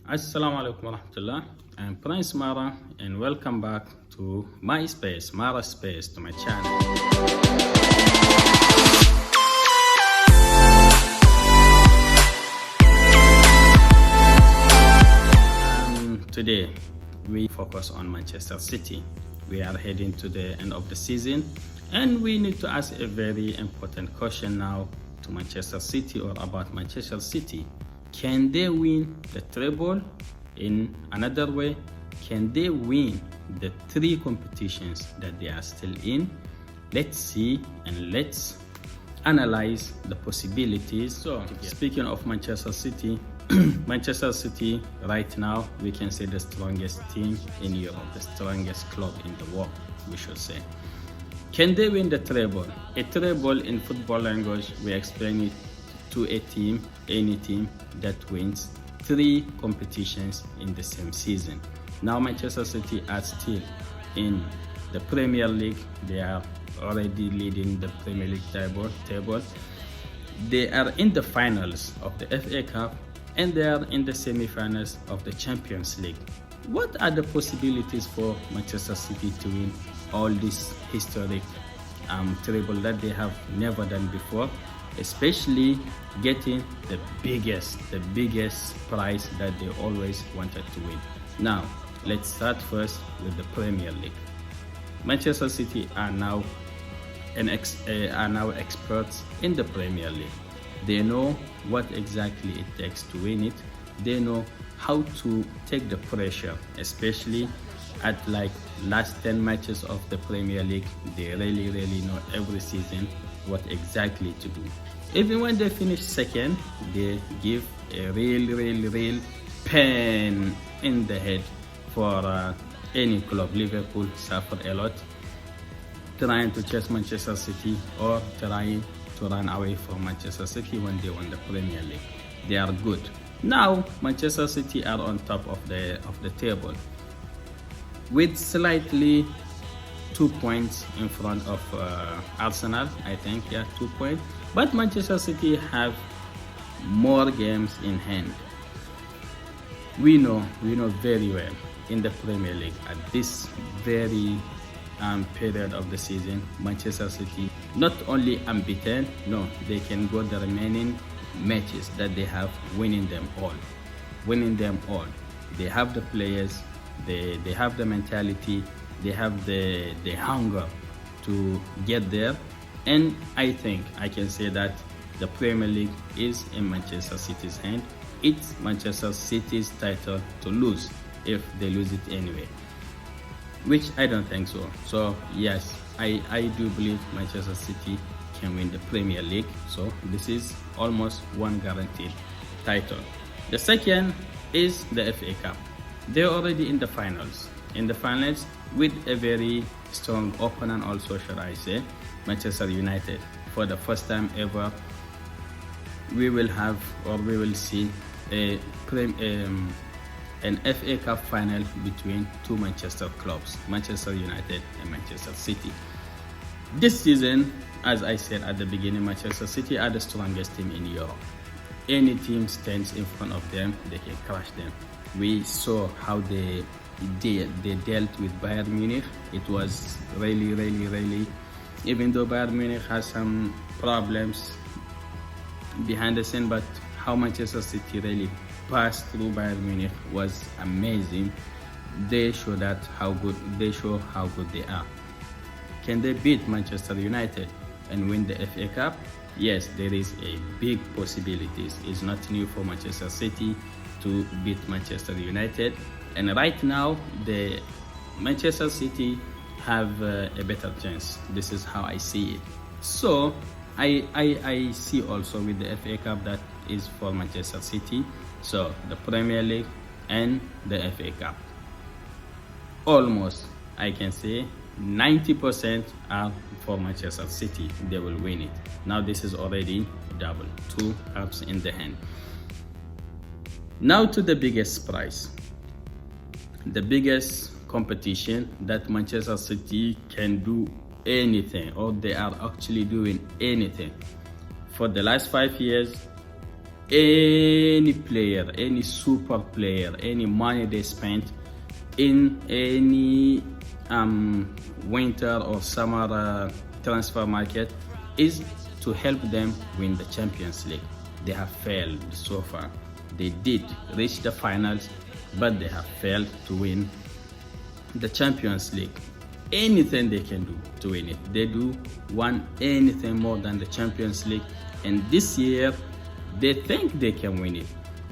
Assalamu alaikum warahmatullah. I'm Prince Mara and welcome back to my space, Mara Space, to my channel. Today we focus on Manchester City. We are heading to the end of the season and we need to ask a very important question now to Manchester City or about Manchester City. Can they win the treble? In another way, can they win the 3 competitions that they are still in? Let's see and let's analyze the possibilities. So, speaking of Manchester City, Manchester City right now, we can say the strongest team in Europe, the strongest club in the world, we should say. Can they win the treble? A treble in football language, we explain it to a team, any team that wins 3 competitions in the same season. Now Manchester City are still in the Premier League. They are already leading the Premier League table. They are in the finals of the FA Cup and they are in the semi-finals of the Champions League. What are the possibilities for Manchester City to win all this historic treble that they have never done before, especially getting the biggest prize that they always wanted to win? Now, let's start first with the Premier League. Manchester City are now experts in the Premier League. They know what exactly it takes to win it. They know how to take the pressure, especially at like last 10 matches of the Premier League. They really know every season what exactly to do. Even when they finish second, they give a real pain in the head for any club. Liverpool suffered a lot trying to chase Manchester City or trying to run away from Manchester City when they won the Premier League. They are good. Now Manchester City are on top of the table with slightly 2 points in front of Arsenal, I think, 2 points. But Manchester City have more games in hand. We know very well in the Premier League at this very period of the season, Manchester City not only unbeaten, no, they can go the remaining matches that they have, winning them all. They have the players, they have the mentality, they have the hunger to get there, and I think I can say that the Premier League is in Manchester City's hand. It's Manchester City's title to lose if they lose it anyway, which I don't think so. So yes, I do believe Manchester City can win the Premier League. So this is almost one guaranteed title. The second is the FA Cup. They're already in the finals. With a very strong opponent also, should I say, Manchester United. For the first time ever, we will see an FA Cup final between 2 Manchester clubs, Manchester United and Manchester City. This season, as I said at the beginning, Manchester City are the strongest team in Europe. Any team stands in front of them, they can crush them. We saw how they dealt with Bayern Munich. It was really, even though Bayern Munich has some problems behind the scene, but how Manchester City really passed through Bayern Munich was amazing. They show how good they are. Can they beat Manchester United and win the FA Cup? Yes, there is a big possibilities. It's not new for Manchester City to beat Manchester United, and right now the Manchester City have a better chance. This is how I see it. So I see also with the FA Cup that is for Manchester City. So the Premier League and the FA Cup, almost I can say 90% are for Manchester City. They will win it. Now this is already double, 2 cups in the hand. Now to the biggest prize, the biggest competition that Manchester City can do anything, or they are actually doing anything. For the last 5 years, any player, any super player, any money they spent in any winter or summer transfer market is to help them win the Champions League. They have failed so far. They did reach the finals, but they have failed to win the Champions League. Anything they can do to win it, they do want anything more than the Champions League, and this year they think they can win it.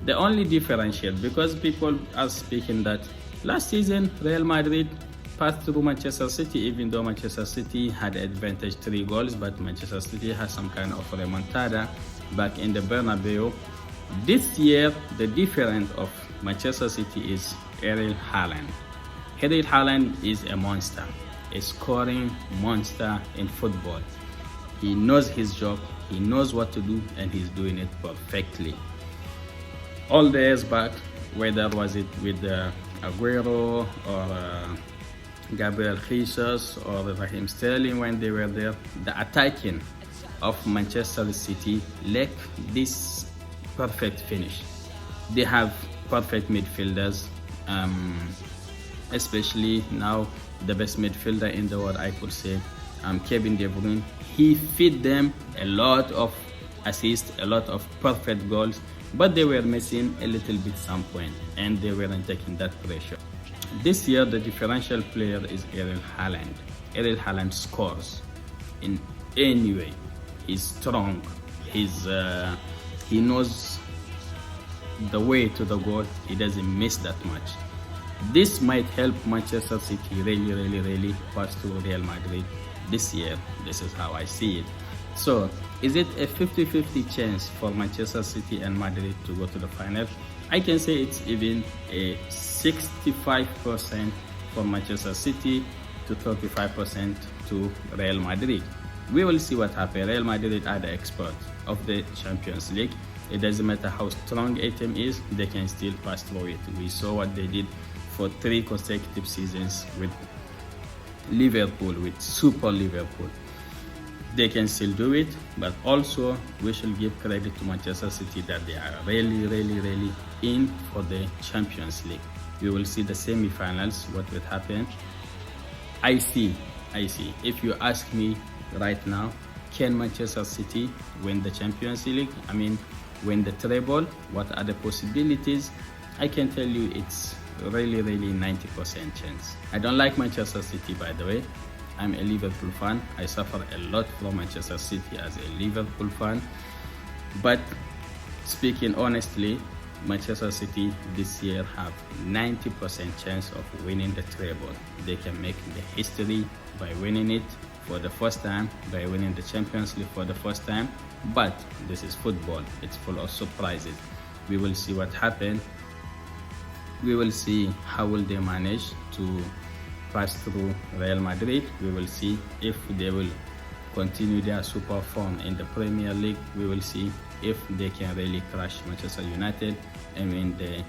The only differential, because people are speaking that last season Real Madrid passed through Manchester City, even though Manchester City had advantage 3 goals, but Manchester City has some kind of remontada back in the Bernabeu. This year, the difference of Manchester City is Erling Haaland. Erling Haaland is a monster, a scoring monster in football. He knows his job, he knows what to do, and he's doing it perfectly. All the years back, whether was it with Aguero or Gabriel Jesus or Raheem Sterling when they were there, the attacking of Manchester City lack this perfect finish. They have perfect midfielders, especially now the best midfielder in the world, I could say, Kevin De Bruyne. He feed them a lot of assists, a lot of perfect goals, but they were missing a little bit some point, and they weren't taking that pressure. This year, the differential player is Erling Haaland. Erling Haaland scores in any way. He's strong. He knows the way to the goal. He doesn't miss that much. This might help Manchester City really pass through Real Madrid this year. This is how I see it. So, is it a 50-50 chance for Manchester City and Madrid to go to the final? I can say it's even a 65% for Manchester City to 35% to Real Madrid. We will see what happens. Real Madrid are the experts of the Champions League. It doesn't matter how strong a team is, they can still pass through it. We saw what they did for 3 consecutive seasons with Liverpool, with Super Liverpool. They can still do it, but also we should give credit to Manchester City that they are really in for the Champions League. We will see the semi-finals, what will happen. I see. If you ask me right now, can Manchester City win the Champions League? I mean, win the treble? What are the possibilities? I can tell you it's really 90% chance. I don't like Manchester City, by the way. I'm a Liverpool fan. I suffer a lot from Manchester City as a Liverpool fan. But speaking honestly, Manchester City this year have 90% chance of winning the treble. They can make the history by winning it for the first time, by winning the Champions League for the first time. But this is football. It's full of surprises. We will see what happens. We will see how will they manage to pass through Real Madrid. We will see if they will continue their super form in the Premier League. We will see if they can really crush Manchester United and win the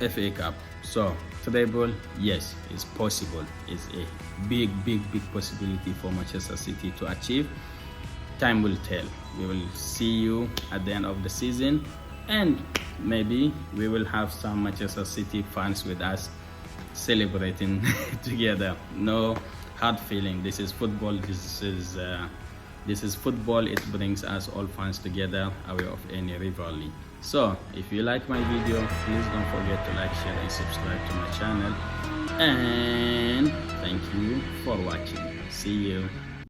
FA Cup. So treble, yes, it's possible. It's a big possibility for Manchester City to achieve. Time will tell. We will see you at the end of the season, and maybe we will have some Manchester City fans with us celebrating together. No hard feeling. This is football. This is football. It brings us all fans together away of any rivalry. So if you like my video, please don't forget to like, share and subscribe to my channel, and thank you for watching. See you.